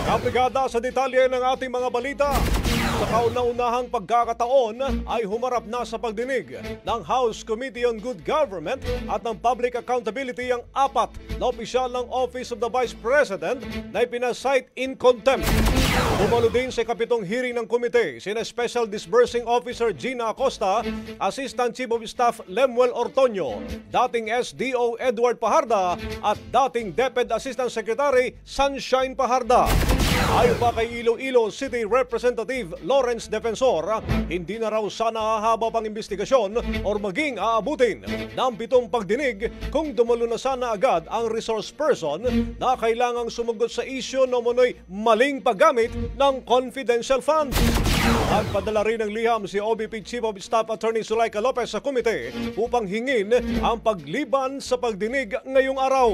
Kabrigada sa detalye ng ating mga balita. Sa kauna-unahang pagkakataon ay humarap na sa pagdinig ng House Committee on Good Government at ng Public Accountability ang apat na opisyal ng Office of the Vice President na ipinasight in contempt. Bumalo din sa kapitong hearing ng komite sina Special Disbursing Officer Gina Acosta, Assistant Chief of Staff Lemuel Ortonio, dating SDO Edward Paharda at dating DepEd Assistant Secretary Sunshine Paharda. Ayon pa kay Iloilo City Representative Lawrence Defensor, hindi na raw sana hahaba pang investigasyon o maging aabutin ng 7 pagdinig kung dumalo na sana agad ang resource person na kailangang sumagot sa isyu na umunoy maling paggamit ng confidential funds. Nagpadala rin ng liham si OBP Chief of Staff Attorney Zulaika Lopez sa komite upang hingin ang pagliban sa pagdinig ngayong araw.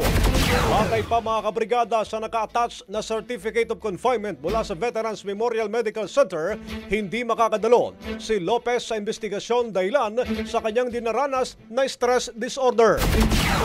Bakay pa mga kabrigada sa naka-attach na Certificate of Confinement mula sa Veterans Memorial Medical Center, hindi makakadalo si Lopez sa investigasyon dahilan sa kanyang dinaranas na stress disorder.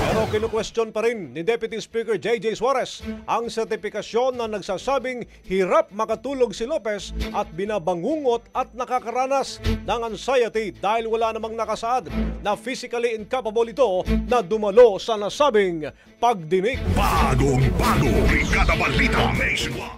Pero kinu-question pa rin ni Deputy Speaker J.J. Suarez ang sertipikasyon na nagsasabing hirap makatulog si Lopez at binabangungot at nakakaranas ng anxiety dahil wala namang nakasaad na physically incapable ito na dumalo sa nasabing pagdinig. Bagong-bago, Brigada Balita Nationwide.